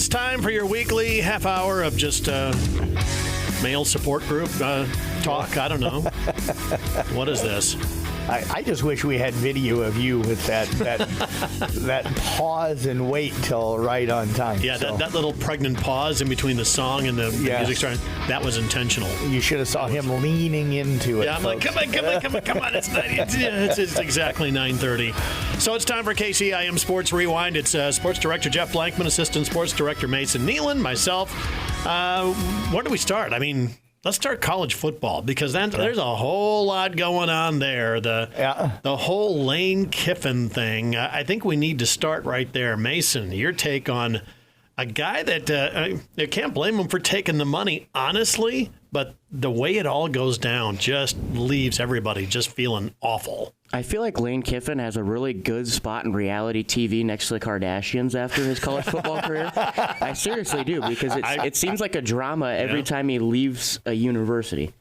It's time for your weekly half hour of just male support group talk. I don't know. What is this? I just wish we had video of you with that pause and wait till right on time. Yeah, so. that little pregnant pause in between the song and the music starting, that was intentional. You should have saw him leaning into it. Yeah, I'm folks. Like, come on. It's exactly 9:30. So it's time for KCIM Sports Rewind. It's Sports Director Jeff Blankman, Assistant Sports Director Mason Nealon, myself. Where do we start? I mean, let's start college football because there's a whole lot going on there. The whole Lane Kiffin thing. I think we need to start right there. Mason, your take on a guy that I can't blame him for taking the money, honestly, but the way it all goes down just leaves everybody just feeling awful. I feel like Lane Kiffin has a really good spot in reality TV next to the Kardashians after his college football career. I seriously do, because it seems like a drama every time he leaves a university.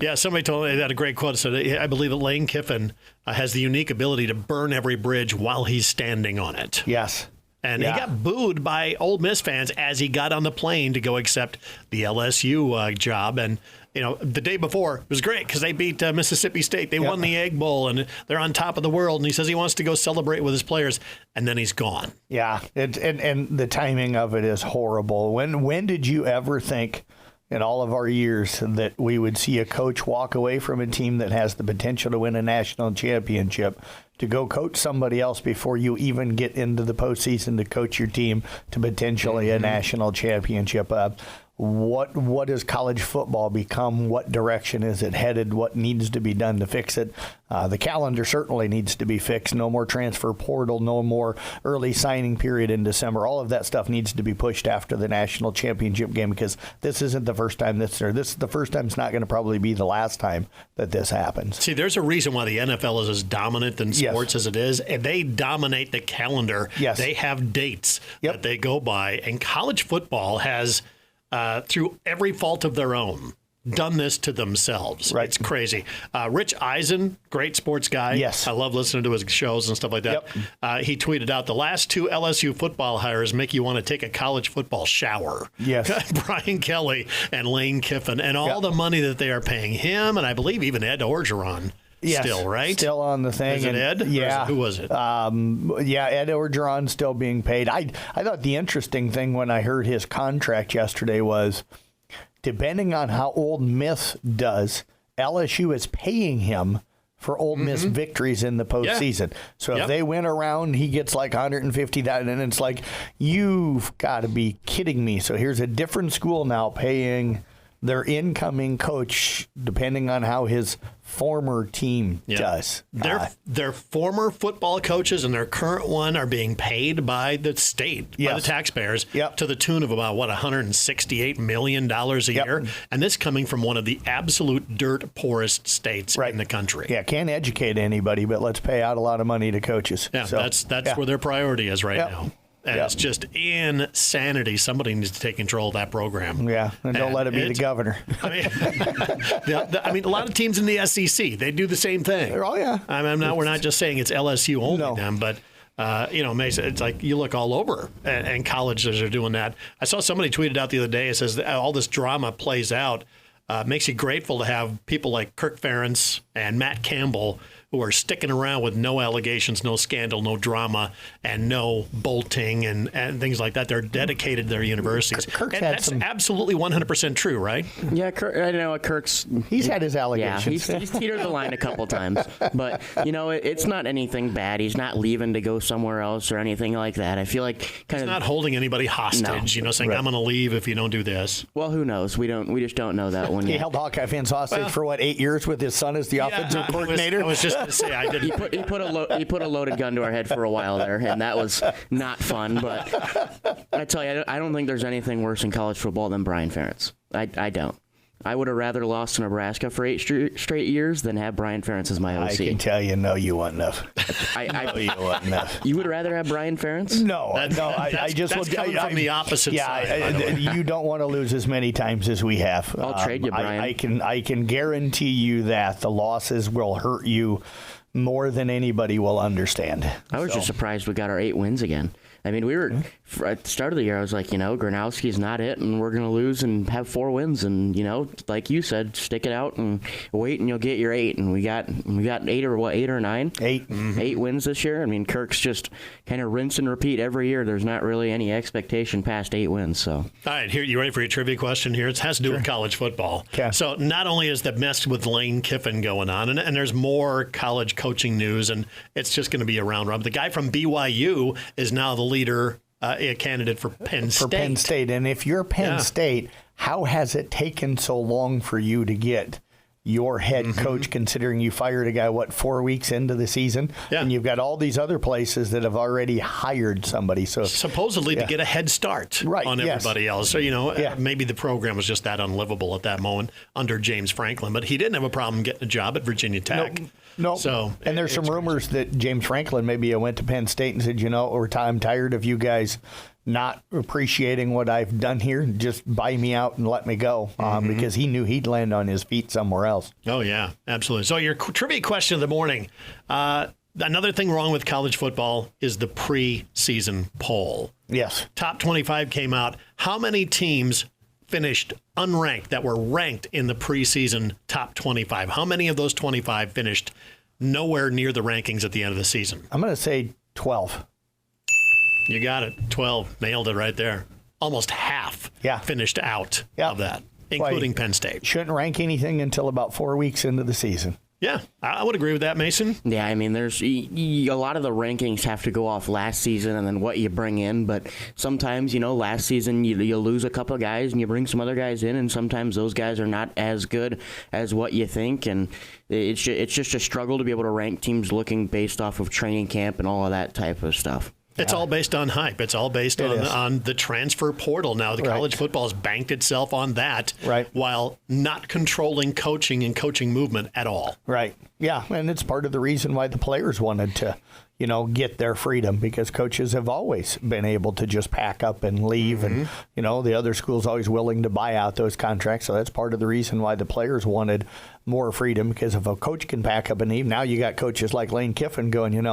Yeah, somebody told me, they had a great quote. So I believe that Lane Kiffin has the unique ability to burn every bridge while he's standing on it. Yes. And he got booed by Ole Miss fans as he got on the plane to go accept the LSU job. And, you know, the day before it was great because they beat Mississippi State. They won the Egg Bowl, and they're on top of the world. And he says he wants to go celebrate with his players, and then he's gone. Yeah, and the timing of it is horrible. When did you ever think in all of our years that we would see a coach walk away from a team that has the potential to win a national championship to go coach somebody else before you even get into the postseason to coach your team to potentially a national championship? What has college football become? What direction is it headed? What needs to be done to fix it? The calendar certainly needs to be fixed. No more transfer portal, no more early signing period in December. All of that stuff needs to be pushed after the national championship game because this isn't the first time this is the first time. It's not going to probably be the last time that this happens. See, there's a reason why the NFL is as dominant in sports as it is, and they dominate the calendar. Yes. They have dates that they go by, and college football has, through every fault of their own, done this to themselves. Right. It's crazy. Rich Eisen, great sports guy. Yes. I love listening to his shows and stuff like that. Yep. He tweeted out, the last two LSU football hires make you want to take a college football shower. Yes. Brian Kelly and Lane Kiffin and all the money that they are paying him, and I believe even Ed Orgeron. Yes, still, right? Still on the thing. Is it Ed? Yeah. Who was it? Ed Orgeron still being paid. I thought the interesting thing when I heard his contract yesterday was, depending on how Ole Miss does, LSU is paying him for Ole Miss victories in the postseason. So if they win around, he gets like $150,000, and it's like, you've got to be kidding me. So here's a different school now paying their incoming coach, depending on how his former team does. Their former football coaches and their current one are being paid by the state, by the taxpayers, to the tune of about, $168 million a year. And this coming from one of the absolute dirt poorest states in the country. Yeah, can't educate anybody, but let's pay out a lot of money to coaches. Yeah, so, that's where their priority is right now. And it's just insanity. Somebody needs to take control of that program. Yeah, and don't let it be the governor. I mean, a lot of teams in the SEC, they do the same thing. Oh, yeah. We're not just saying it's LSU only them, but, Mason, it's like you look all over, and colleges are doing that. I saw somebody tweeted out the other day, it says all this drama plays out. Makes you grateful to have people like Kirk Ferentz and Matt Campbell who are sticking around with no allegations, no scandal, no drama, and no bolting and things like that. They're dedicated to their universities. That's absolutely 100% true, right? Yeah, I know Kirk's... He's had his allegations. Yeah, he's teetered the line a couple times. But, it's not anything bad. He's not leaving to go somewhere else or anything like that. I feel like he's not holding anybody hostage, saying, I'm going to leave if you don't do this. Well, who knows? We just don't know that one yet. He held Hawkeye fans hostage for, 8 years with his son as the offensive coordinator? I was just going to say, I didn't. He put a loaded gun to our head for a while there, and that was not fun. But I tell you, I don't think there's anything worse in college football than Brian Ferentz. I don't. I would have rather lost to Nebraska for 8 straight years than have Brian Ferentz as my OC. I can tell you, no, you wouldn't have. You wouldn't have. You would rather have Brian Ferentz? No, I just that's coming from the opposite side. You don't want to lose as many times as we have. I'll trade you, Brian. I can guarantee you that the losses will hurt you more than anybody will understand. I was just surprised we got our 8 wins again. I mean, we were at the start of the year. I was like, Gronowski's not it, and we're going to lose and have 4 wins. And like you said, stick it out and wait, and you'll get your 8. And we got 8 or 9? 8. 8 wins this year. I mean, Kirk's just kind of rinse and repeat every year. There's not really any expectation past 8 wins. So, all right, here, you ready for your trivia question? Here, it has to do with college football. Okay. So, not only is the mess with Lane Kiffin going on, and there's more college coaching news, and it's just going to be a round robin. The guy from BYU is now the leader, a candidate for Penn State. For Penn State. And if you're Penn State, how has it taken so long for you to get your head coach, considering you fired a guy, 4 weeks into the season? Yeah. And you've got all these other places that have already hired somebody. So supposedly to get a head start on everybody else. So, maybe the program was just that unlivable at that moment under James Franklin. But he didn't have a problem getting a job at Virginia Tech. No. So, and there's some rumors that James Franklin maybe went to Penn State and said, I'm tired of you guys not appreciating what I've done here. Just buy me out and let me go, because he knew he'd land on his feet somewhere else. Oh, yeah, absolutely. So your trivia question of the morning. Another thing wrong with college football is the preseason poll. Yes. Top 25 came out. How many teams finished unranked that were ranked in the preseason top 25? How many of those 25 finished nowhere near the rankings at the end of the season? I'm going to say 12. You got it. 12. Nailed it right there. Almost half finished out of that, including Penn State. Shouldn't rank anything until about 4 weeks into the season. Yeah, I would agree with that, Mason. Yeah, I mean, there's a lot of the rankings have to go off last season and then what you bring in. But sometimes, last season you lose a couple of guys and you bring some other guys in, and sometimes those guys are not as good as what you think. And it's just a struggle to be able to rank teams looking based off of training camp and all of that type of stuff. It's all based on hype. It's all based on the transfer portal. Now, the college football has banked itself on that while not controlling coaching and coaching movement at all. Right. Yeah, and it's part of the reason why the players wanted to, get their freedom, because coaches have always been able to just pack up and leave. And, the other school's always willing to buy out those contracts. So that's part of the reason why the players wanted more freedom, because if a coach can pack up and leave, now you got coaches like Lane Kiffin going,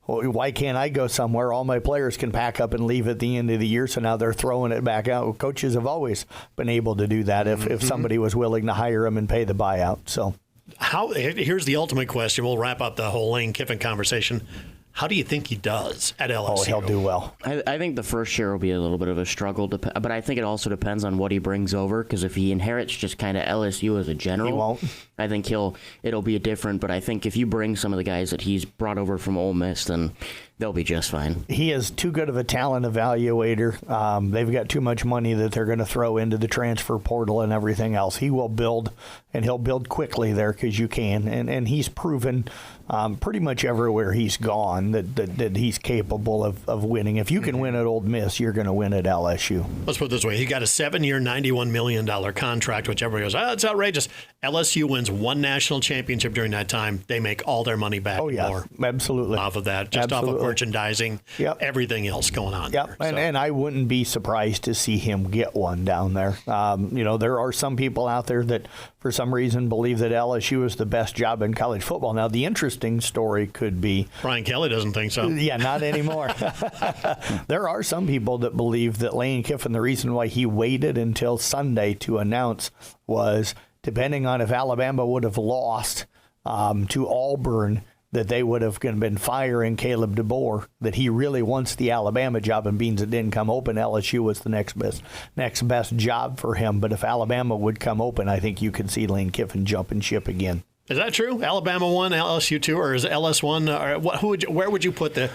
why can't I go somewhere? All my players can pack up and leave at the end of the year. So now they're throwing it back out. Well, coaches have always been able to do that if somebody was willing to hire them and pay the buyout. So here's the ultimate question. We'll wrap up the whole Lane Kiffin conversation. How do you think he does at LSU? Oh, he'll do well. I think the first year will be a little bit of a struggle, but I think it also depends on what he brings over, because if he inherits just kind of LSU as a general, he won't. I think it'll be different. But I think if you bring some of the guys that he's brought over from Ole Miss, then they'll be just fine. He is too good of a talent evaluator. They've got too much money that they're going to throw into the transfer portal and everything else. He will build, and he'll build quickly there, because you can. And he's proven pretty much everywhere he's gone that he's capable of winning. If you can win at Ole Miss, you're going to win at LSU. Let's put it this way. He got a 7-year, $91 million contract, which everybody goes, it's outrageous. LSU wins one national championship during that time. They make all their money back. Oh, yeah, more absolutely. Off of that, just off of merchandising, everything else going on. Yep, and I wouldn't be surprised to see him get one down there. There are some people out there that, for some reason, believe that LSU is the best job in college football. Now, the interesting story could be... Brian Kelly doesn't think so. Yeah, not anymore. There are some people that believe that Lane Kiffin, the reason why he waited until Sunday to announce was, depending on if Alabama would have lost to Auburn, that they would have been firing Caleb DeBoer, that he really wants the Alabama job, and beans it didn't come open, LSU was the next best job for him. But if Alabama would come open, I think you could see Lane Kiffin jumping ship again. Is that true? Alabama 1, LSU 2, or is LS 1? Or where would you put the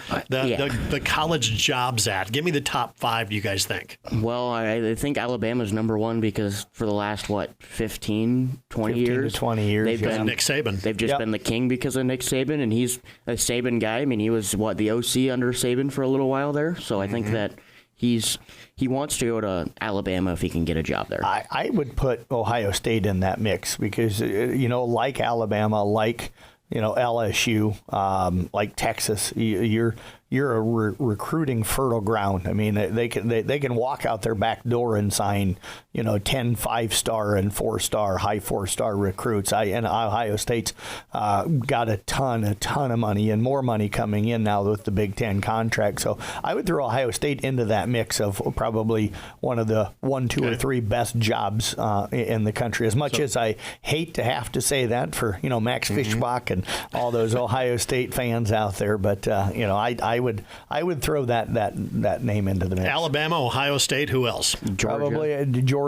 college jobs at? Give me the top 5. You guys think? Well, I think Alabama's number 1 because for the last 15, 20 years, to 20 years, they've been Nick Saban. They've just been the king because of Nick Saban, and he's a Saban guy. I mean, he was the OC under Saban for a little while there. So I think that he wants to go to Alabama if he can get a job there. I would put Ohio State in that mix because, like Alabama, like LSU, like Texas, you're you're a recruiting fertile ground. I mean, they can walk out their back door and sign 10 5-star and 4-star, high 4-star recruits. And Ohio State's got a ton of money and more money coming in now with the Big Ten contract. So I would throw Ohio State into that mix of probably one of the 1, 2, or 3 best jobs in the country. As much as I hate to have to say that for Max Fischbach and all those Ohio State fans out there, but I would throw that name into the mix. Alabama, Ohio State, who else? Probably Georgia.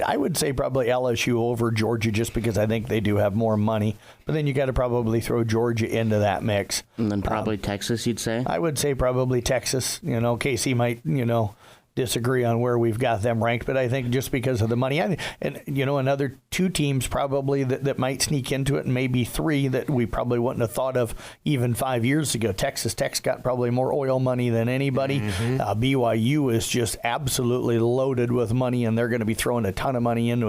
I would say probably LSU over Georgia just because I think they do have more money. But then you got to probably throw Georgia into that mix. And then probably Texas, you'd say? I would say probably Texas. KC might, disagree on where we've got them ranked, but I think just because of the money, and another 2 teams probably that might sneak into it, and maybe 3 that we probably wouldn't have thought of even 5 years ago. Texas Tech's got probably more oil money than anybody. BYU is just absolutely loaded with money, and they're going to be throwing a ton of money in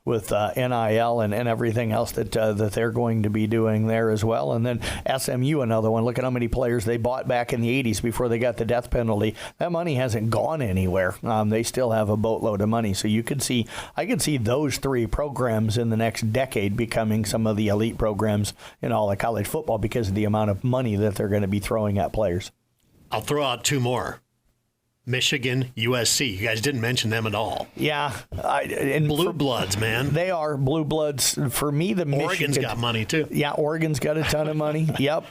with NIL and everything else that they're going to be doing there as well. And then SMU, another one. Look at how many players they bought back in the 80s before they got the death penalty. That money hasn't gone anywhere. They still have a boatload of money. So I could see those 3 programs in the next decade becoming some of the elite programs in all of college football because of the amount of money that they're going to be throwing at players. I'll throw out 2 more. Michigan, USC. You guys didn't mention them at all. Yeah. Blue Bloods, man. They are Blue Bloods. For me, Oregon's got money, too. Yeah, Oregon's got a ton of money. Yep.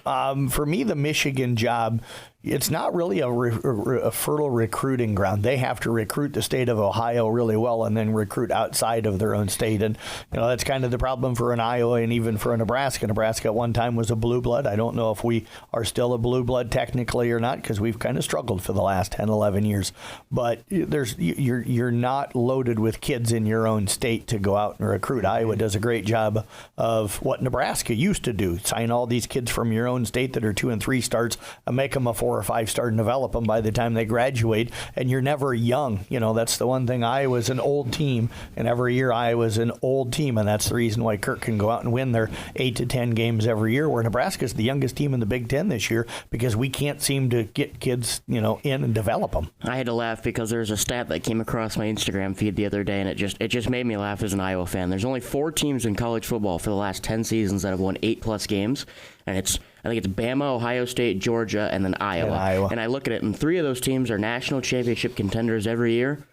For me, the Michigan job, it's not really a fertile recruiting ground. They have to recruit the state of Ohio really well and then recruit outside of their own state. And, that's kind of the problem for an Iowa and even for a Nebraska. Nebraska at one time was a blue blood. I don't know if we are still a blue blood technically or not because we've kind of struggled for the last 10, 11 years. But you're not loaded with kids in your own state to go out and recruit. Iowa does a great job of what Nebraska used to do. Sign all these kids from your own state that are 2 and 3 stars and make them a 4 or 5 star and develop them by the time they graduate, and you're never young. That's the one thing. Iowa's an old team, and every year Iowa's an old team, and that's the reason why Kirk can go out and win their 8 to 10 games every year, where Nebraska's the youngest team in the Big Ten this year because we can't seem to get kids, in and develop them. I had to laugh because there's a stat that came across my Instagram feed the other day, and it just made me laugh as an Iowa fan. There's only 4 teams in college football for the last 10 seasons that have won 8+ games, and I think it's Bama, Ohio State, Georgia, and then Iowa. And I look at it, and 3 of those teams are national championship contenders every year,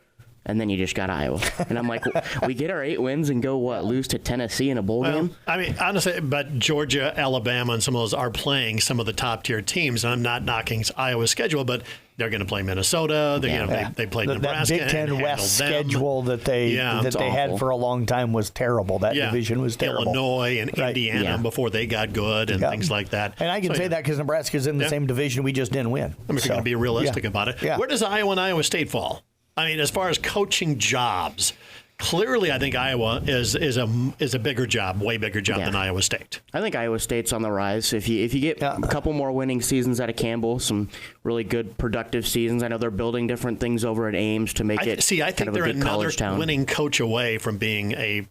and then you just got Iowa. And I'm like, we get our 8 wins and go, lose to Tennessee in a bowl game? I mean, honestly, but Georgia, Alabama, and some of those are playing some of the top-tier teams, and I'm not knocking Iowa's schedule, but they're going to play Minnesota. They played Nebraska. That Big Ten West schedule that they had for a long time was terrible. That division was terrible. Illinois and Indiana before they got good and things like that. And I can say that because Nebraska's in the same division. We just didn't win. I mean, if you're going to be realistic about it. Yeah. Where does Iowa and Iowa State fall? I mean, as far as coaching jobs, clearly, I think Iowa is a bigger job, way bigger job than Iowa State. I think Iowa State's on the rise. If you get a couple more winning seasons out of Campbell, some really good productive seasons. I know they're building different things over at Ames to make it. I think they're another winning coach away from being a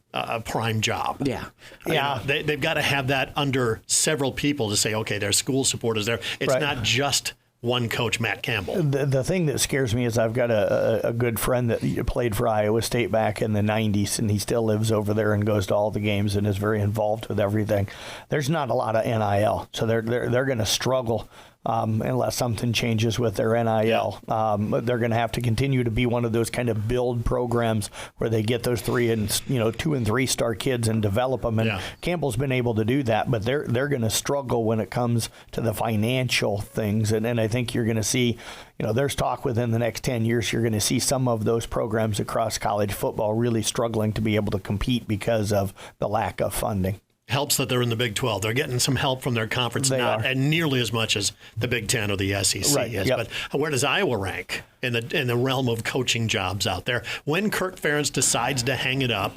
prime job. Yeah, they've got to have that under several people to say, okay, their school support is there. It's not just one coach, Matt Campbell. The thing that scares me is I've got a good friend that played for Iowa State back in the 90s, and he still lives over there and goes to all the games and is very involved with everything. There's not a lot of NIL, so they're going to struggle unless something changes with their NIL. They're going to have to continue to be one of those kind of build programs where they get those 2 and 3 star kids and develop them. And Campbell's been able to do that, but they're going to struggle when it comes to the financial things. And I think you're going to see, there's talk within the next 10 years, you're going to see some of those programs across college football really struggling to be able to compete because of the lack of funding. Helps that they're in the Big 12. They're getting some help from their conference, and nearly as much as the Big 10 or the SEC is. But where does Iowa rank in the realm of coaching jobs out there? When Kirk Ferentz decides to hang it up,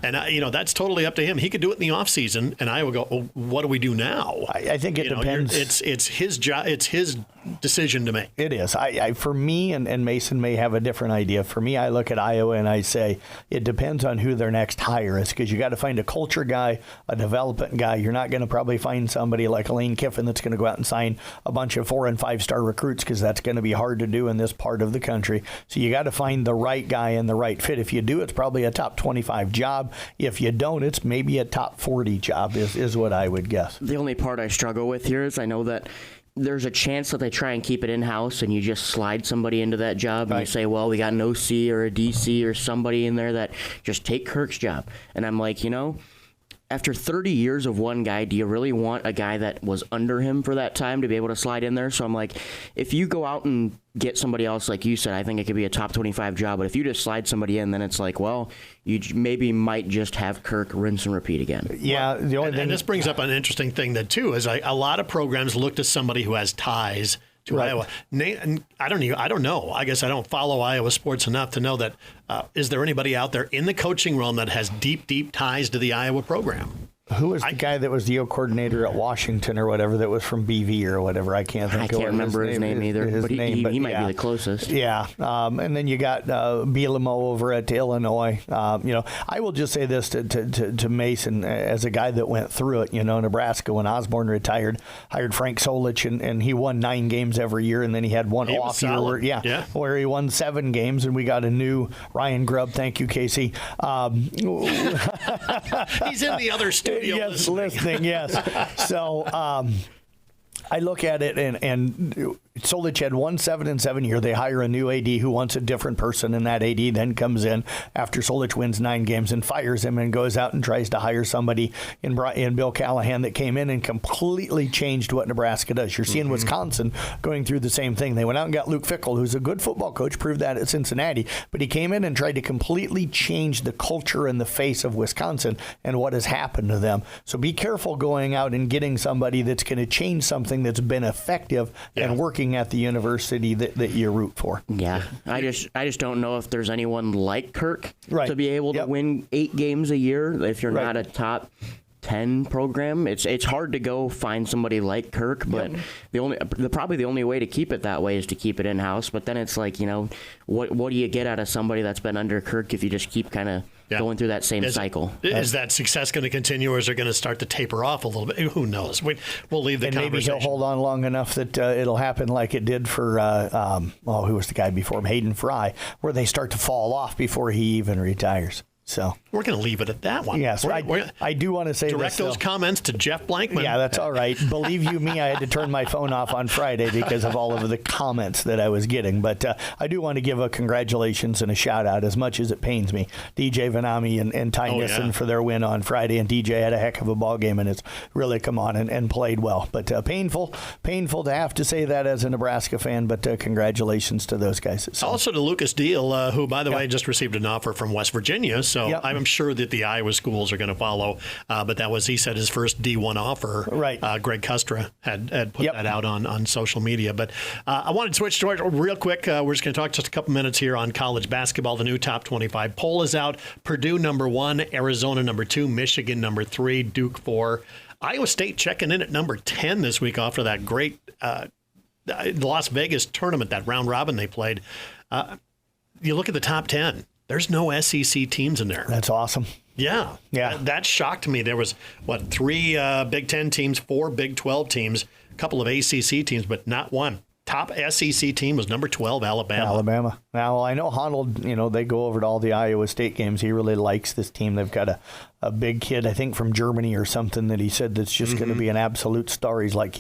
And, that's totally up to him. He could do it in the offseason, and Iowa go, well, what do we do now? I think it depends. It's his job. It's his decision to make. It is. For me, and Mason may have a different idea. For me, I look at Iowa and I say it depends on who their next hire is, because you got to find a culture guy, a development guy. You're not going to probably find somebody like Lane Kiffin that's going to go out and sign a bunch of 4- and 5-star recruits, because that's going to be hard to do in this part of the country. So you got to find the right guy and the right fit. If you do, it's probably a top 25 job. If you don't, it's maybe a top 40 job is what I would guess. The only part I struggle with here is I know that there's a chance that they try and keep it in-house and you just slide somebody into that job and you say, well, we got an OC or a DC or somebody in there that just take Kirk's job. And I'm like, after 30 years of one guy, do you really want a guy that was under him for that time to be able to slide in there? So I'm like, if you go out and get somebody else, like you said, I think it could be a top 25 job. But if you just slide somebody in, then it's like, well, you maybe might just have Kirk rinse and repeat again. Yeah. The only thing, and this brings up an interesting thing that, too, is a lot of programs look to somebody who has ties to Iowa. I don't know. I guess I don't follow Iowa sports enough to know that. Is there anybody out there in the coaching realm that has deep, deep ties to the Iowa program? Who was the guy that was the coordinator at Washington or whatever that was from BV or whatever? I can't think of remember his name either. He might be the closest. Yeah. And then you got Bielema over at Illinois. I will just say this to Mason, as a guy that went through it, Nebraska, when Osborne retired, hired Frank Solich, and he won 9 games every year, and then he had one off year where he won 7 games, and we got a new Ryan Grubb. Thank you, Casey. He's in the other studio. Yes, listening, yes. So I look at it, and Solich had 1 7-7 year. They hire a new AD who wants a different person, and that AD then comes in after Solich wins 9 games and fires him and goes out and tries to hire somebody in Bill Callahan that came in and completely changed what Nebraska does. You're seeing Wisconsin going through the same thing. They went out and got Luke Fickell, who's a good football coach, proved that at Cincinnati, but he came in and tried to completely change the culture and the face of Wisconsin and what has happened to them. So be careful going out and getting somebody that's going to change something that's been effective and working at the university that you root for. Yeah, I just don't know if there's anyone like Kirk to be able to win 8 games a year if you're not a top 10 program. It's hard to go find somebody like Kirk, but probably the only way to keep it that way is to keep it in-house. But then it's like, what do you get out of somebody that's been under Kirk if you just keep kind of going through that same cycle? Is that success going to continue, or is it going to start to taper off a little bit? Who knows? We'll leave the conversation. Maybe he'll hold on long enough that it'll happen like it did for, who was the guy before him? Hayden Fry, where they start to fall off before he even retires. So we're going to leave it at that one. Yes, I do want to say direct those comments to Jeff Blankman. Yeah, that's all right. Believe you me, I had to turn my phone off on Friday because of all of the comments that I was getting. But I do want to give a congratulations and a shout out, as much as it pains me, DJ Vanami and Ty Nissen for their win on Friday. And DJ had a heck of a ball game, and it's really come on and played well. But painful to have to say that as a Nebraska fan. But congratulations to those guys. Also to Lucas Deal, who, by the way, just received an offer from West Virginia. So I'm sure that the Iowa schools are going to follow. But that was, he said, his first D1 offer. Right. Greg Custra had put that out on social media. But I wanted to switch to real quick. We're just going to talk just a couple minutes here on college basketball. The new top 25 poll is out. Purdue number 1, Arizona number 2, Michigan number 3, Duke 4. Iowa State checking in at number 10 this week after that great Las Vegas tournament, that round robin they played. You look at the top 10. There's no SEC teams in there. That's awesome. Yeah. That shocked me. There was, 3 Big 10 teams, 4 Big 12 teams, a couple of ACC teams, but not one. Top SEC team was number 12, Alabama. Now, I know Honnold, they go over to all the Iowa State games. He really likes this team. They've got a big kid, I think from Germany or something, that he said that's just going to be an absolute star. He's like,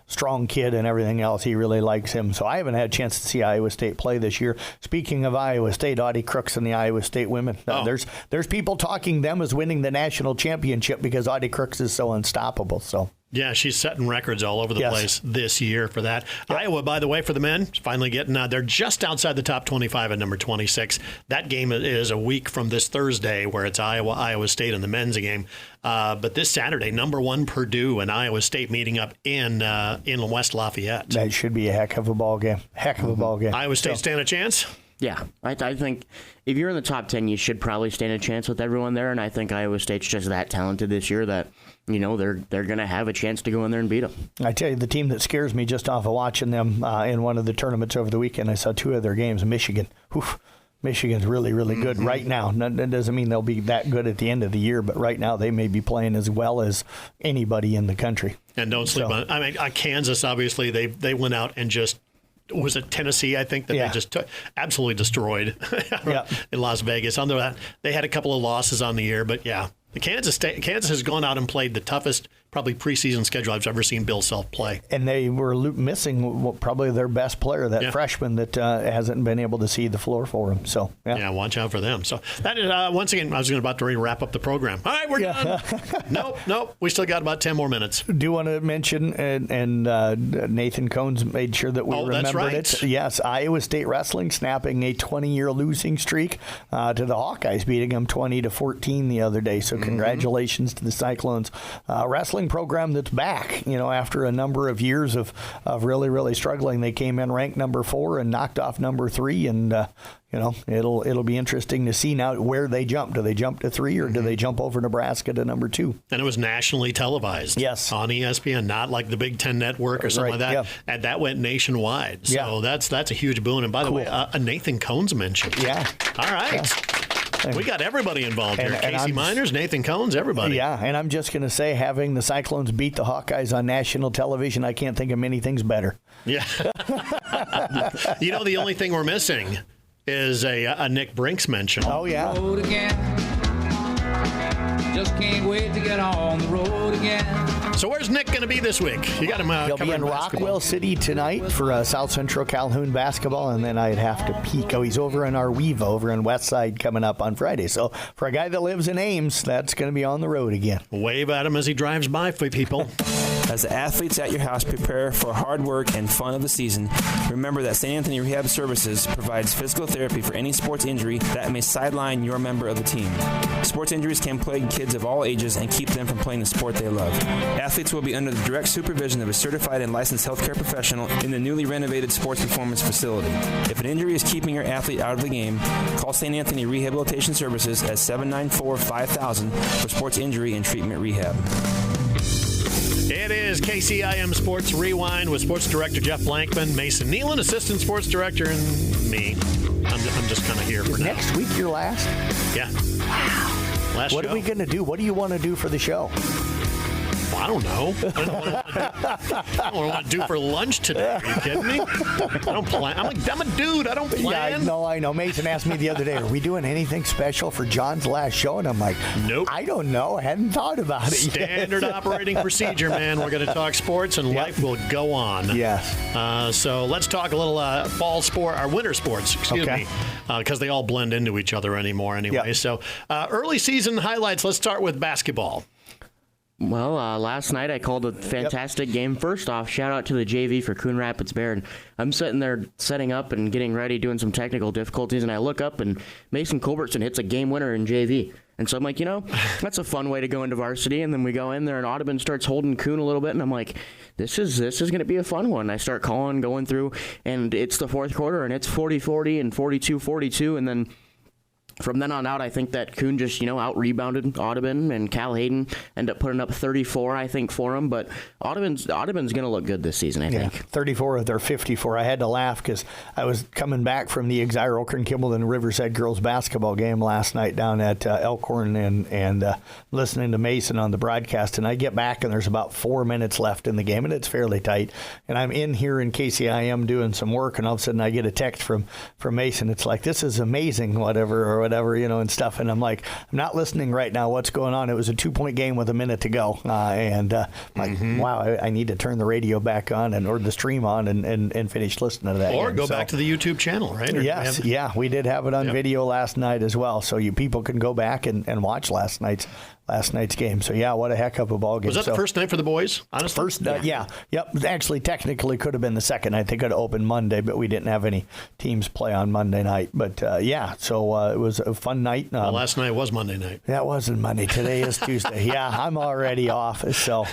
strong kid and everything else. He really likes him. So I haven't had a chance to see Iowa State play this year. Speaking of Iowa State, Audie Crooks and the Iowa State women. There's people talking them as winning the national championship because Audie Crooks is so unstoppable. So. Yeah, she's setting records all over the place this year for that. Yep. Iowa, by the way, for the men, finally getting they're just outside the top 25 at number 26. That game is a week from this Thursday, where it's Iowa State in the men's game. But this Saturday, number 1 Purdue and Iowa State meeting up in West Lafayette. That should be a heck of a ball game. Iowa State stand a chance? Yeah, I think if you're in the top 10, you should probably stand a chance with everyone there, and I think Iowa State's just that talented this year that, they're going to have a chance to go in there and beat them. I tell you, the team that scares me just off of watching them in one of the tournaments over the weekend, I saw 2 of their games, Michigan. Oof. Michigan's really, really good right now. That doesn't mean they'll be that good at the end of the year, but right now they may be playing as well as anybody in the country. And don't sleep on it. I mean, Kansas, obviously, they went out and just, was it Tennessee, I think, that they just absolutely destroyed in Las Vegas. Under that, they had a couple of losses on the year, but Kansas has gone out and played the toughest, probably preseason schedule I've ever seen Bill Self play. And they were missing probably their best player, that freshman that hasn't been able to see the floor for him. So watch out for them. So that is, once again, I was about to wrap up the program. All right, we're done. Nope. We still got about 10 more minutes. Do want to mention, and Nathan Cones made sure that we remembered it. Yes, Iowa State Wrestling snapping a 20-year losing streak to the Hawkeyes, beating them 20-14 the other day. So congratulations to the Cyclones. Wrestling program that's back, after a number of years of really, really struggling. They came in ranked number 4 and knocked off number 3, and it'll be interesting to see now where they jump. Do they jump to 3 or do they jump over Nebraska to number 2? And it was nationally televised. Yes. On ESPN, not like the Big Ten Network or something like that. Yeah. And that went nationwide. So that's a huge boon. And by the way, a Nathan Cones mention. Yeah. All right. Yeah. We got everybody involved here. Casey Miners, Nathan Cones, everybody. Yeah, and I'm just going to say, having the Cyclones beat the Hawkeyes on national television, I can't think of many things better. Yeah. The only thing we're missing is a Nick Brinks mention. Oh, yeah. Road again. Just can't wait to get on the road again. So where's Nick going to be this week? You got him He'll be in Rockwell City tonight for South Central Calhoun basketball, and then I'd have to peek. He's over in Arweva, over in West Side, coming up on Friday. So for a guy that lives in Ames, that's going to be on the road again. Wave at him as he drives by for people. As the athletes at your house prepare for hard work and fun of the season, remember that St. Anthony Rehab Services provides physical therapy for any sports injury that may sideline your member of the team. Sports injuries can plague kids of all ages and keep them from playing the sport they love. Athletes will be under the direct supervision of a certified and licensed healthcare professional in the newly renovated sports performance facility. If an injury is keeping your athlete out of the game, call St. Anthony Rehabilitation Services at 794-5000 for sports injury and treatment rehab. It is KCIM Sports Rewind with Sports Director Jeff Blankman, Mason Nealon, Assistant Sports Director, and me. I'm just kind of here for now. Next week, your last? Yeah. Wow. Last what show. Are we going to do? What do you want to do for the show? I don't know. I don't know what I want to do for lunch today. Are you kidding me? I don't plan. I'm a dude. I don't plan. Yeah, I know. Mason asked me the other day, are we doing anything special for John's last show? And I'm like, nope. I don't know. I hadn't thought about it Standard yet. operating procedure, man. We're going to talk sports, and life will go on. Yes. So let's talk a little fall sport, or winter sports, excuse me, because they all blend into each other anymore anyway. Yep. So early season highlights. Let's start with basketball. Well, last night I called a fantastic game. First off, shout out to the JV for Coon Rapids Baird. I'm sitting there setting up and getting ready, doing some technical difficulties, and I look up and Mason Culbertson hits a game winner in JV. And so I'm like, that's a fun way to go into varsity. And then we go in there and Audubon starts holding Coon a little bit, and I'm like, this is going to be a fun one. I start going through, and it's the fourth quarter, and it's 40-40 and 42-42, and then from then on out, I think that Coon just, out-rebounded Audubon, and Cal Hayden ended up putting up 34, I think, for him. But Audubon's going to look good this season, I think. 34 of their 54. I had to laugh because I was coming back from the Exire Okran Kimballton Riverside girls basketball game last night down at Elkhorn and listening to Mason on the broadcast. And I get back, and there's about 4 minutes left in the game, and it's fairly tight. And I'm in here in KCIM doing some work, and all of a sudden I get a text from Mason. It's like, this is amazing, whatever, and stuff. And I'm like, I'm not listening right now. What's going on? It was a 2-point game with a minute to go. Wow, I need to turn the radio back on or the stream on and finish listening to that. Or go back to the YouTube channel, right? Yes, we did have it on video last night as well. So you people can go back and watch last night's last night's game. So, yeah, what a heck of a ball game. Was that the first night for the boys, honestly? First, yeah. Yep. Actually, technically could have been the second night. They could have opened Monday, but we didn't have any teams play on Monday night. But, so it was a fun night. Well, last night was Monday night. That wasn't Monday. Today is Tuesday. Yeah, I'm already off. So,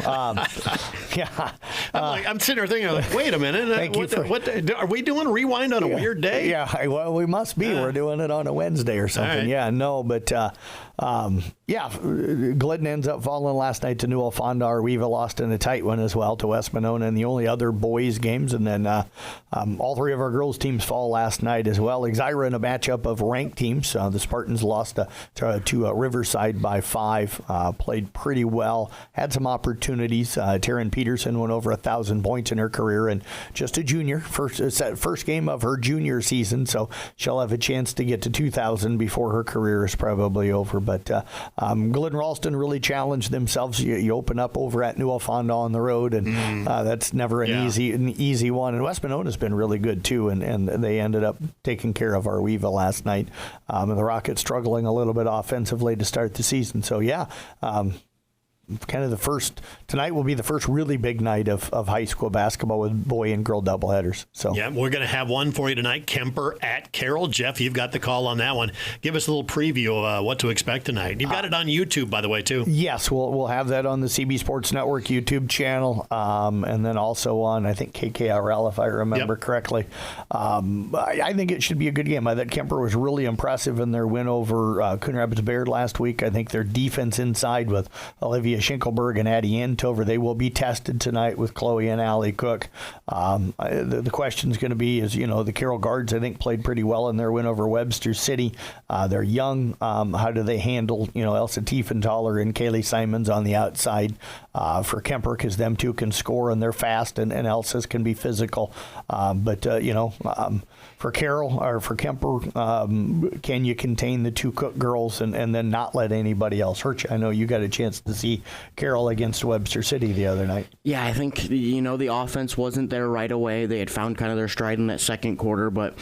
yeah. I'm sitting there thinking, wait a minute. What are we doing? Rewind on a weird day? Yeah, well, we must be. We're doing it on a Wednesday or something. Right. Yeah, no, but Glidden ends up falling last night to New Alfonda. We've lost in a tight one as well to West Monona in the only other boys games. And then all three of our girls teams fall last night as well. Exira in a matchup of ranked teams. The Spartans lost to Riverside by 5. Played pretty well. Had some opportunities. Taryn Peterson went over 1,000 points in her career and just a junior. First game of her junior season. So she'll have a chance to get to 2,000 before her career is probably over. But Glidden Ralston really challenged themselves. You open up over at New Alfonda on the road, and that's never an easy one. And West Monona's been really good too, and they ended up taking care of Arweva last night. And the Rockets struggling a little bit offensively to start the season. So kind of tonight will be the first really big night of high school basketball with boy and girl doubleheaders. So yeah, we're going to have one for you tonight. Kemper at Carroll. Jeff, you've got the call on that one. Give us a little preview of what to expect tonight. You've got it on YouTube, by the way, too. Yes, we'll have that on the CB Sports Network YouTube channel, and then also on, I think, KKRL, if I remember correctly. I think it should be a good game. I thought Kemper was really impressive in their win over Coon Rapids Bayard last week. I think their defense inside with Olivia Schinkelberg and Addie Antover, they will be tested tonight with Chloe and Allie Cook. The question is going to be the Carroll guards, I think, played pretty well in their win over Webster City. They're young. How do they handle, Elsa Tiefenthaler and Kaylee Simons on the outside for Kemper, because them two can score and they're fast, and Elsa's can be physical. For Carroll or for Kemper, can you contain the two Cook girls and then not let anybody else hurt you? I know you got a chance to see Carroll against Webster City the other night. Yeah, I think, the offense wasn't there right away. They had found kind of their stride in that second quarter, but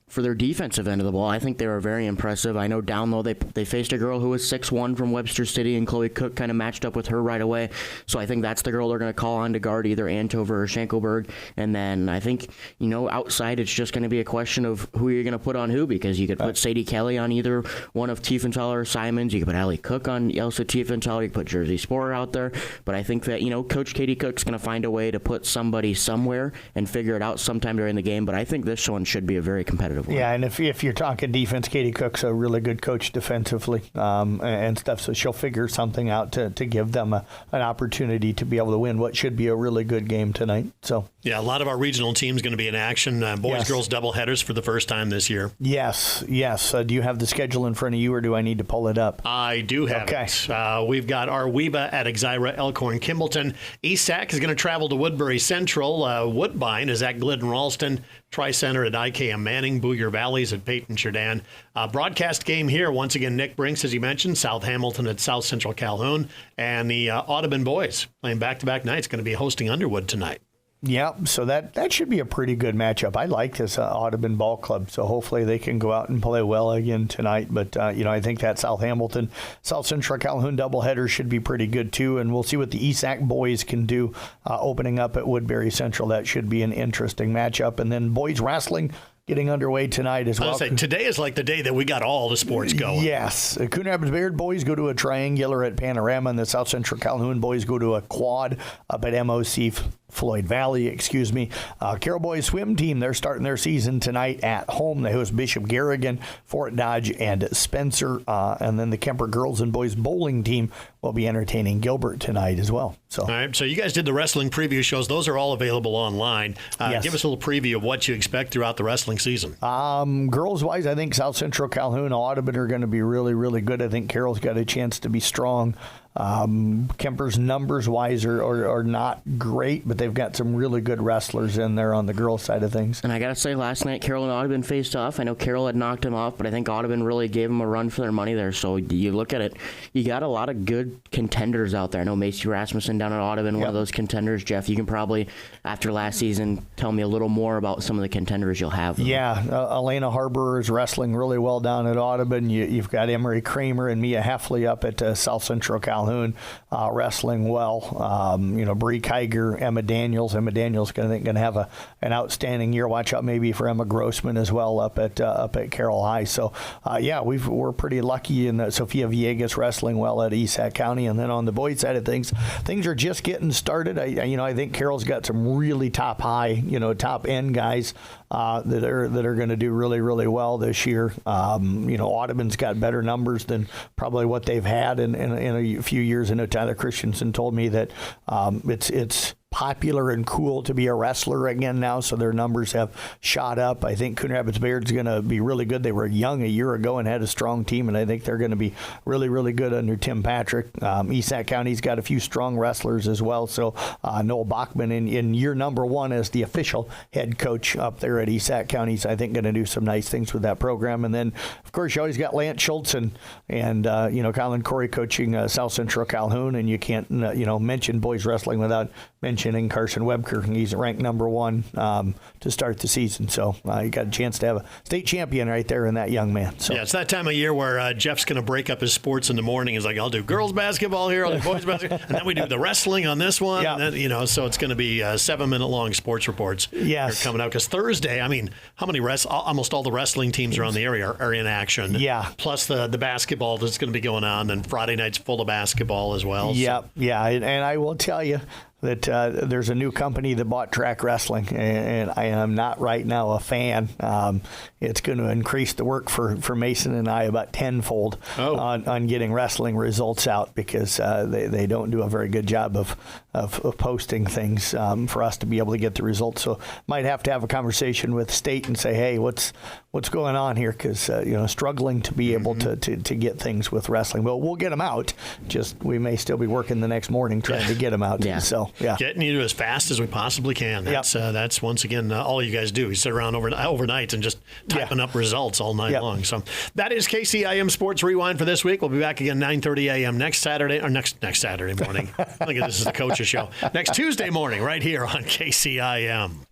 for their defensive end of the ball, I think they were very impressive. I know down low they faced a girl who was 6'1" from Webster City, and Chloe Cook kind of matched up with her right away. So I think that's the girl they're going to call on to guard either Antover or Schenkelberg. And then I think, outside it's just going to be a question of who you're going to put on who, because you could put Sadie Kelly on either one of Tiefenthaler or Simons. You could put Allie Cook on Elsa Tiefenthaler. You could put Jersey Sporer out there. But I think that, Coach Katie Cook's going to find a way to put somebody somewhere and figure it out sometime during the game. But I think this one should be a very competitive one. Yeah, and if you're talking defense, Katie Cook's a really good coach defensively and stuff, so she'll figure something out to give them an opportunity to be able to win what should be a really good game tonight. So yeah, a lot of our regional teams going to be in action. Boys-girls doubleheaders for the first time this year. Yes. Do you have the schedule in front of you, or do I need to pull it up? I do have it. We've got Arweva at Exira, Elkhorn, Kimballton. ESAC is going to travel to Woodbury Central. Woodbine is at Glidden Ralston. Tri-Center at IKM Manning. Booyer Valley's at Peyton Sheridan. Broadcast game here. Once again, Nick Brinks, as you mentioned, South Hamilton at South Central Calhoun. And the Audubon boys playing back-to-back nights, going to be hosting Underwood tonight. Yeah, so that should be a pretty good matchup. I like this Audubon ball club, so hopefully they can go out and play well again tonight. But, I think that South Hamilton, South Central Calhoun doubleheader should be pretty good too, and we'll see what the ESAC boys can do opening up at Woodbury Central. That should be an interesting matchup. And then boys wrestling getting underway tonight as well. Today is like the day that we got all the sports going. Yes. Coon Rapids Bayard boys go to a triangular at Panorama, and the South Central Calhoun boys go to a quad up at MOC Floyd Valley, Carroll boys swim team, they're starting their season tonight at home. They host Bishop Garrigan, Fort Dodge, and Spencer. And then the Kemper girls and boys bowling team will be entertaining Gilbert tonight as well. So, all right, so you guys did the wrestling preview shows. Those are all available online. Yes. Give us a little preview of what you expect throughout the wrestling season. Girls-wise, I think South Central Calhoun, Audubon are going to be really, really good. I think Carroll's got a chance to be strong. Kemper's numbers-wise are not great, but they've got some really good wrestlers in there on the girls' side of things. And I got to say, last night, Carroll and Audubon faced off. I know Carroll had knocked him off, but I think Audubon really gave him a run for their money there. So you look at it, you got a lot of good contenders out there. I know Macy Rasmussen down at Audubon, one of those contenders. Jeff, you can probably, after last season, tell me a little more about some of the contenders you'll have. Yeah, Elena Harbour is wrestling really well down at Audubon. You've got Emery Kramer and Mia Heffley up at South Central Calhoun. Calhoun wrestling well. Bree Kiger, Emma Daniels. Emma Daniels going to have an outstanding year. Watch out maybe for Emma Grossman as well up at Carroll High. So we're pretty lucky in that Sofia Villegas wrestling well at East Sac County. And then on the boys side of things are just getting started. I think Carroll's got some really top end guys that are going to do really, really well this year. Audubon's got better numbers than probably what they've had in a few years. I know Tyler Christensen told me that it's popular and cool to be a wrestler again now, so their numbers have shot up. I think Coon Rapids Bayard's going to be really good. They were young a year ago and had a strong team, and I think they're going to be really, really good under Tim Patrick. East Sac County's got a few strong wrestlers as well, so Noel Bachman in year number 1 as the official head coach up there at East Sac County's, I think, going to do some nice things with that program. And then, of course, you always got Lance Schultz and Colin Corey coaching South Central Calhoun, and you can't mention boys wrestling without mentioning Carson Webker. He's ranked number 1 to start the season. So you got a chance to have a state champion right there in that young man. So yeah, it's that time of year where Jeff's going to break up his sports in the morning. He's like, I'll do girls basketball here, I'll do boys basketball, and then we do the wrestling on this one. Yeah. And then, so it's going to be 7-minute long sports reports. Yes. Coming out because Thursday, how many almost all the wrestling teams around the area are in action. Yeah. Plus the basketball that's going to be going on, and Friday night's full of basketball as well. Yeah, so. Yeah, and I will tell you that there's a new company that bought Track Wrestling, and I am not right now a fan. It's going to increase the work for Mason and I about tenfold on getting wrestling results out, because they don't do a very good job of posting things for us to be able to get the results. So might have to have a conversation with the state and say, hey, what's going on here? Because struggling to be able to get things with wrestling. Well, we'll get them out. Just we may still be working the next morning trying to get them out. Yeah. So. Yeah. Getting you as fast as we possibly can. That's once again all you guys do. You sit around overnight and just typing up results all night long. So that is KCIM Sports Rewind for this week. We'll be back again 9:30 a.m. next Saturday Saturday morning. I think this is the coach's show. Next Tuesday morning right here on KCIM.